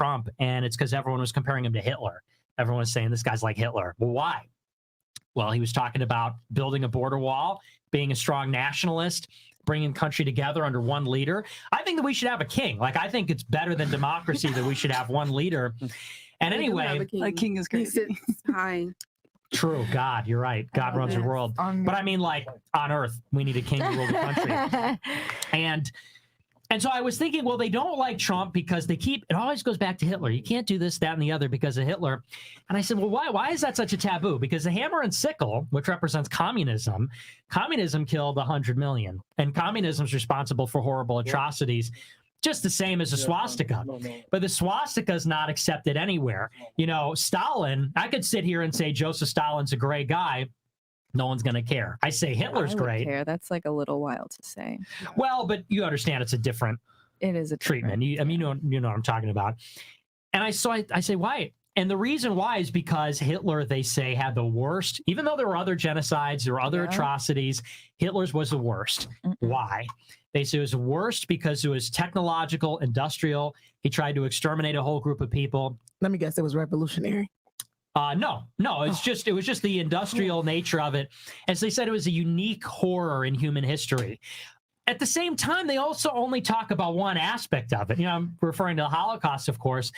Trump, and it's because everyone was comparing him to Hitler. Everyone was saying this guy's like Hitler. Well, why? Well, he was talking about building a border wall, being a strong nationalist, bringing the country together under one leader. I think that we should have a king. Like, I think it's better than democracy that we should have one leader. And anyway, a king is crazy. Hi. True. God, you're right. God runs the world. But I mean, like, on Earth, we need a king to rule the country. And so I was thinking, well, they don't like Trump because it always goes back to Hitler. You can't do this, that, and the other because of Hitler. And I said, well, why is that such a taboo? Because the hammer and sickle, which represents communism killed 100 million. And communism is responsible for horrible atrocities, just the same as a swastika. But the swastika is not accepted anywhere. You know, Stalin, I could sit here and say Joseph Stalin's a great guy. No one's going to care. I say Hitler's great. Care. That's like a little wild to say. Well, but you understand it's a different treatment. You know what I'm talking about. And I say, why? And the reason why is because Hitler, they say, had the worst, even though there were other genocides, there were other atrocities, Hitler's was the worst. Why? They say it was the worst because it was technological, industrial. He tried to exterminate a whole group of people. Let me guess, it was revolutionary. No, it was just the industrial nature of it. As they said, it was a unique horror in human history. At the same time, they also only talk about one aspect of it. You know, I'm referring to the Holocaust, of course.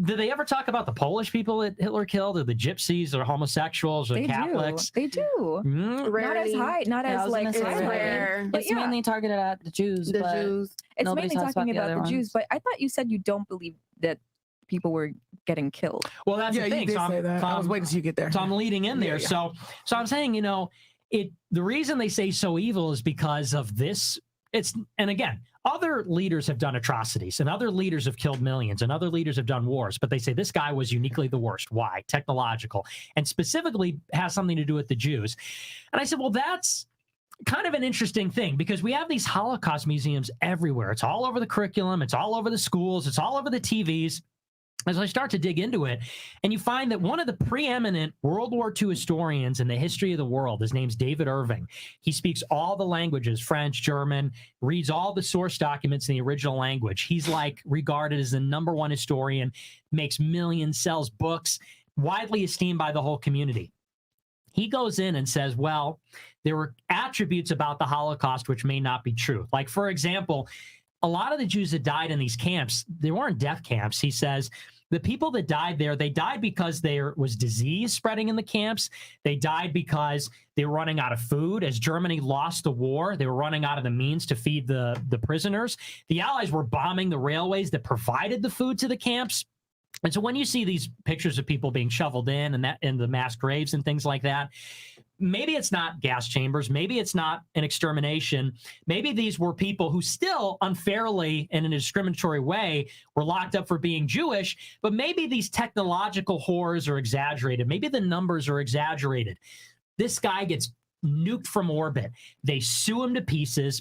Did they ever talk about the Polish people that Hitler killed, or the gypsies, or homosexuals, or Catholics? They do. Not as high, not as like rare. But it's mainly targeted at the Jews. It's mainly talking about the Jews. But I thought you said you don't believe that people were getting killed. Well, that's the thing. You did say that. I was waiting till you get there. So I'm leading in there. So I'm saying, you know, the reason they say so evil is because of this. And again, other leaders have done atrocities, and other leaders have killed millions, and other leaders have done wars, but they say this guy was uniquely the worst. Why? Technological, and specifically has something to do with the Jews. And I said, well, that's kind of an interesting thing, because we have these Holocaust museums everywhere. It's all over the curriculum. It's all over the schools. It's all over the TVs. As I start to dig into it, and you find that one of the preeminent World War II historians in the history of the world, his name's David Irving. He speaks all the languages, French, German, reads all the source documents in the original language. He's like regarded as the #1 historian, makes millions, sells books, widely esteemed by the whole community. He goes in and says, well, there were attributes about the Holocaust which may not be true. Like, for example, a lot of the Jews that died in these camps, they weren't death camps. He says the people that died there, they died because there was disease spreading in the camps. They died because they were running out of food. As Germany lost the war, they were running out of the means to feed the prisoners. The Allies were bombing the railways that provided the food to the camps. And so when you see these pictures of people being shoveled in and that in the mass graves and things like that, maybe it's not gas chambers. Maybe it's not an extermination. Maybe these were people who still unfairly and in a discriminatory way were locked up for being Jewish, but maybe these technological horrors are exaggerated. Maybe the numbers are exaggerated. This guy gets nuked from orbit. They sue him to pieces.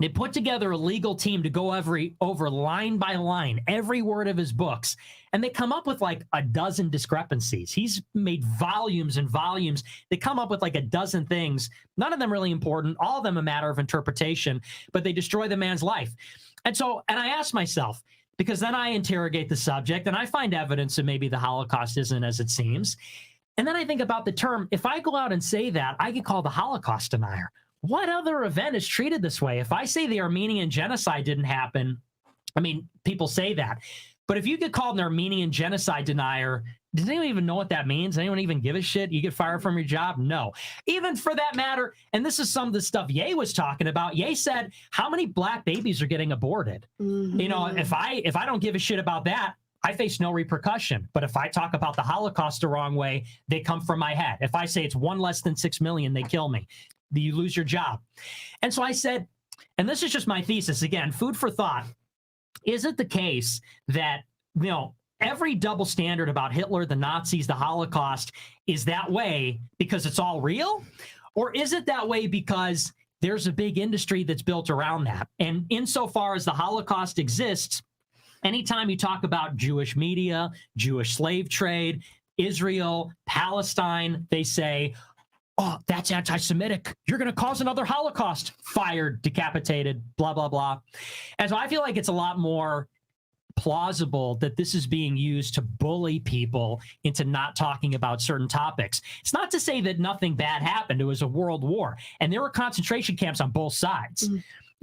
They put together a legal team to go over line by line, every word of his books, and they come up with like a dozen discrepancies. He's made volumes and volumes. They come up with like a dozen things, none of them really important, all of them a matter of interpretation, but they destroy the man's life. And I asked myself, because then I interrogate the subject and I find evidence that maybe the Holocaust isn't as it seems. And then I think about the term, if I go out and say that, I get called a Holocaust denier. What other event is treated this way? If I say the Armenian genocide didn't happen, I mean, people say that. But if you get called an Armenian genocide denier, does anyone even know what that means? Does anyone even give a shit? You get fired from your job? No. Even for that matter, and this is some of the stuff Ye was talking about. Ye said, how many black babies are getting aborted? Mm-hmm. You know, if I don't give a shit about that, I face no repercussion. But if I talk about the Holocaust the wrong way, they come from my head. If I say it's one less than 6 million, they kill me. You lose your job. And so I said, and this is just my thesis, again, food for thought. Is it the case that, you know, every double standard about Hitler, the Nazis, the Holocaust is that way because it's all real? Or is it that way because there's a big industry that's built around that? And insofar as the Holocaust exists, anytime you talk about Jewish media, Jewish slave trade, Israel, Palestine, they say, oh, that's anti-Semitic. You're going to cause another Holocaust. Fired, decapitated, blah, blah, blah. And so I feel like it's a lot more plausible that this is being used to bully people into not talking about certain topics. It's not to say that nothing bad happened. It was a world war, and there were concentration camps on both sides.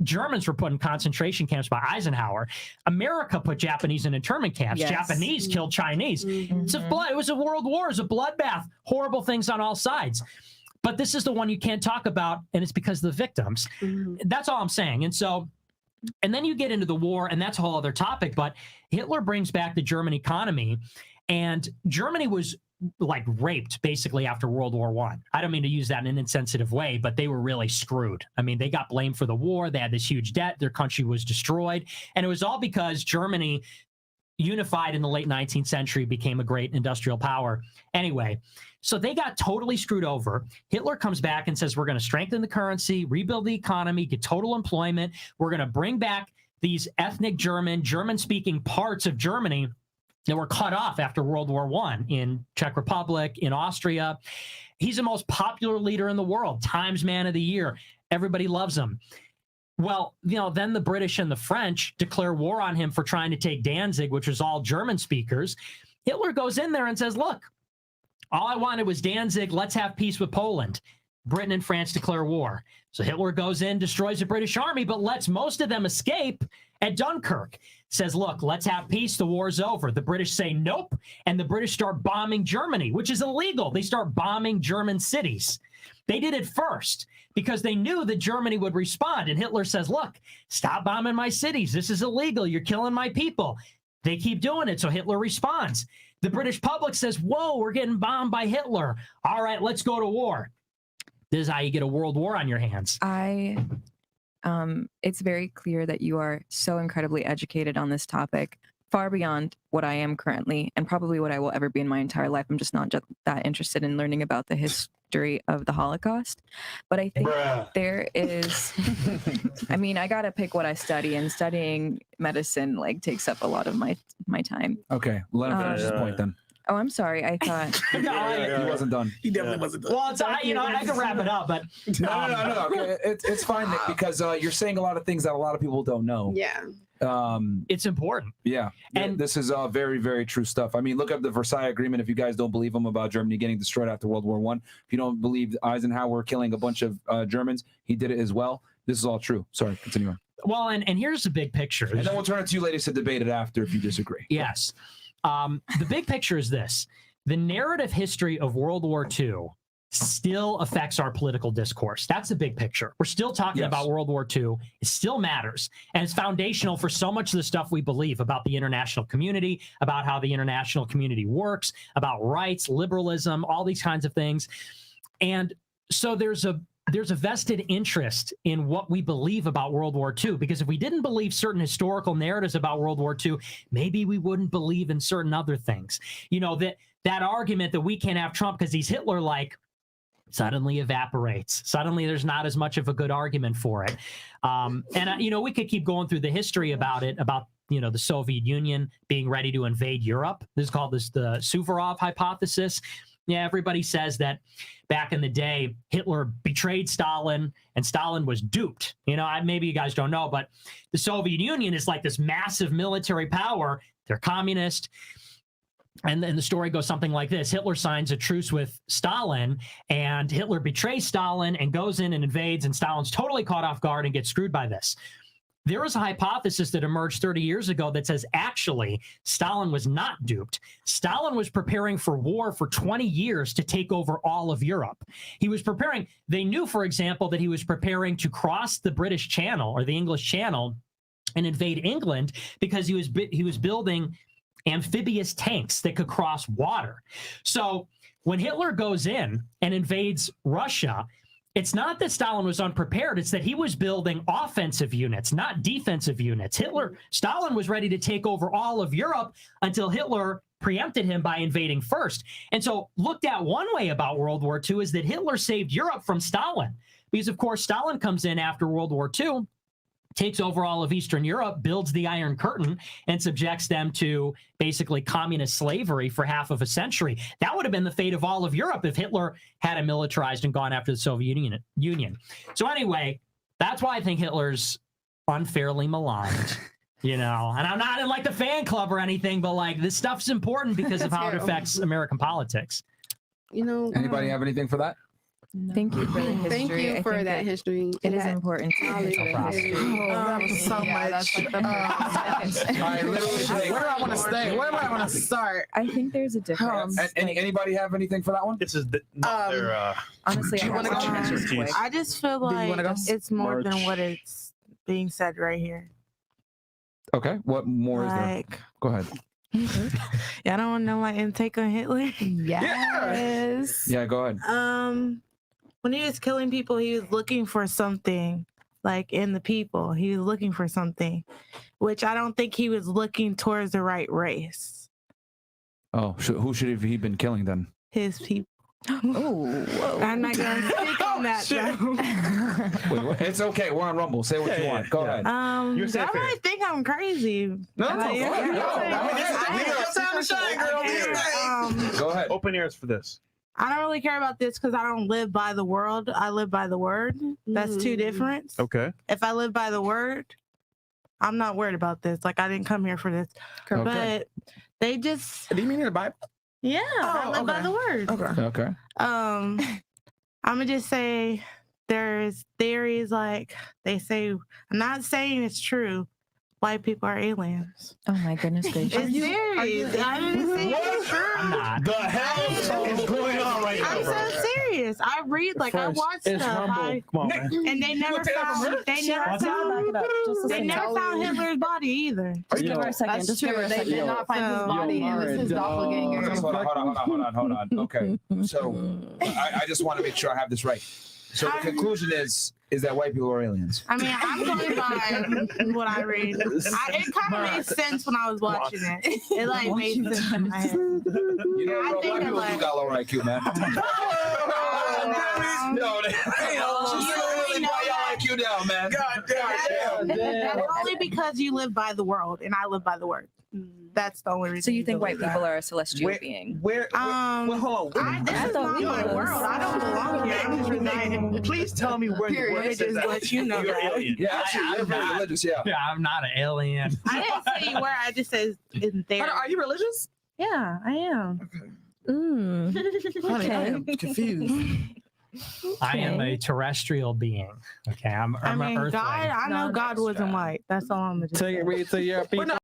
Germans were put in concentration camps by Eisenhower. America put Japanese in internment camps. Yes. Japanese killed Chinese. It was a world war. It was a bloodbath. Horrible things on all sides. But this is the one you can't talk about, and it's because of the victims. That's all I'm saying. And then you get into the war, and that's a whole other topic. But Hitler brings back the German economy, and Germany was like raped basically after World War I don't mean to use that in an insensitive way, but they were really screwed. I mean, they got blamed for the war. They had this huge debt. Their country was destroyed. And it was all because Germany, unified in the late 19th century, became a great industrial power. Anyway, so they got totally screwed over. Hitler comes back and says, we're going to strengthen the currency, rebuild the economy, get total employment. We're going to bring back these ethnic German-speaking parts of Germany that were cut off after World War I in Czech Republic, in Austria. He's the most popular leader in the world, Times Man of the Year. Everybody loves him. Well, then the British and the French declare war on him for trying to take Danzig, which was all German speakers. Hitler goes in there and says, look, all I wanted was Danzig. Let's have peace with Poland. Britain and France declare war. So Hitler goes in, destroys the British army, but lets most of them escape at Dunkirk. Says, look, let's have peace. The war's over. The British say nope. And the British start bombing Germany, which is illegal. They start bombing German cities. They did it first because they knew that Germany would respond. And Hitler says, look, stop bombing my cities. This is illegal. You're killing my people. They keep doing it. So Hitler responds. The British public says, whoa, we're getting bombed by Hitler. All right, let's go to war. This is how you get a world war on your hands. It's very clear that you are so incredibly educated on this topic, far beyond what I am currently, and probably what I will ever be in my entire life. I'm just not that interested in learning about the history of the Holocaust. But I think there is, I mean, I got to pick what I study, and studying medicine takes up a lot of my time. Okay, let him finish his point then. Oh, I'm sorry. I thought He wasn't done. He definitely wasn't done. Well, I can wrap it up, but No. Okay. It's fine, Nick, because you're saying a lot of things that a lot of people don't know. Yeah. It's important. Yeah. And this is very, very true stuff. I mean, look up the Versailles Agreement if you guys don't believe them about Germany getting destroyed after World War I. If you don't believe Eisenhower killing a bunch of Germans, he did it as well. This is all true. Sorry, continue on. Well, and here's the big picture. And then we'll turn it to you ladies to debate it after if you disagree. Yes. The big picture is this. The narrative history of World War II still affects our political discourse. That's the big picture. We're still talking about World War II. It still matters. And it's foundational for so much of the stuff we believe about the international community, about how the international community works, about rights, liberalism, all these kinds of things. And so there's a vested interest in what we believe about World War II, because if we didn't believe certain historical narratives about World War II, maybe we wouldn't believe in certain other things. That argument that we can't have Trump because he's Hitler-like suddenly evaporates. Suddenly there's not as much of a good argument for it. We could keep going through the history about it, about the Soviet Union being ready to invade Europe. This is called the Suvorov hypothesis. Yeah, everybody says that back in the day, Hitler betrayed Stalin and Stalin was duped. Maybe you guys don't know, but the Soviet Union is like this massive military power. They're communist. And then the story goes something like this. Hitler signs a truce with Stalin, and Hitler betrays Stalin and goes in and invades, and Stalin's totally caught off guard and gets screwed by this. There was a hypothesis that emerged 30 years ago that says, actually, Stalin was not duped. Stalin was preparing for war for 20 years to take over all of Europe. He was preparing. They knew, for example, that he was preparing to cross the British Channel or the English Channel and invade England because he was building amphibious tanks that could cross water. So when Hitler goes in and invades Russia, it's not that Stalin was unprepared. It's that he was building offensive units, not defensive units. Stalin was ready to take over all of Europe until Hitler preempted him by invading first. And so looked at one way about World War II is that Hitler saved Europe from Stalin. Because, of course, Stalin comes in after World War II, takes over all of Eastern Europe, builds the Iron Curtain, and subjects them to basically communist slavery for half of a century. That would have been the fate of all of Europe if Hitler hadn't militarized and gone after the Soviet Union. So anyway, that's why I think Hitler's unfairly maligned. You know, and I'm not in like the fan club or anything, but like this stuff's important because of how it affects American politics. You know, Anybody have anything for that? Thank you for the history. thank you I for think that history. It is important to I'll leave know it. the history. That was so much. All right, literally, Where do I want to stay? Where do I want to start? I think there's a difference. Anybody have anything for that one? This is not their. Honestly, I you wanna have go? some answers Expertise. quick. I just feel Do you like wanna go? it's more than March. what it's being said right here. Okay, what more is there? Like, Go ahead. y'all don't know my intake on Hitler. Yes. Yeah, go ahead. When he was killing people, he was looking for something, like in the people. He was looking for something, which I don't think he was looking towards the right race. Oh, who should have he been killing then? His people. Oh, I'm not gonna speak on that. Though. Wait, what? It's okay. We're on Rumble. Say what Yeah, you yeah, want. Go yeah. ahead. You're safe I here. might think I'm crazy. No, Like, go ahead. yeah, Go. yeah, I mean, yeah. this is your time to shine, girl. Okay, Go ahead. Open ears for this. I don't really care about this because I don't live by the world. I live by the word. That's two different. Okay. If I live by the word, I'm not worried about this. Like, I didn't come here for this. Okay. But they just, Do you mean in the Bible? yeah, I live by okay. the word. Okay. Okay. I'm gonna just say there's theories like they say, I'm not saying it's true. White people are aliens. oh my goodness gracious. It's serious. I didn't say it's true. I'm not. The hell is going on right now, I'm bro? so serious. I read, like, I watch It's stuff. humble. Come on, man. And they never found, they never found Hitler's body either. Just give her a second. That's Just give her a true. second. They did not find his So- body. It was his doppelganger. Hold on. Okay. So I just want to make sure I have this right. So the conclusion is that white people are aliens. I mean, I'm going by what I read. It kind of made sense when I was watching it. It like made sense in my head. You know, I bro, think white that, people do like- got low IQ, man. No, You IQ down, man. That's only because you live by the world, and I live by the word. That's the only reason. So you think white believe people are a celestial Where- being? Where? that. Well, hold on. This is not my world. I don't belong here. I'm just residing. Please tell me where the Period. word says Just that let you know you're that. alien. Yeah, actually, I'm you're very not. religious, yeah. Yeah, I'm not an alien. I didn't say where. I just said in there. Honey, are you religious? Yeah, I am. Honey, I Okay. am confused. I am a terrestrial being. Okay, I'm I an mean, earthling. God. I know God wasn't white. That's all I'm gonna just say. Take it to your people.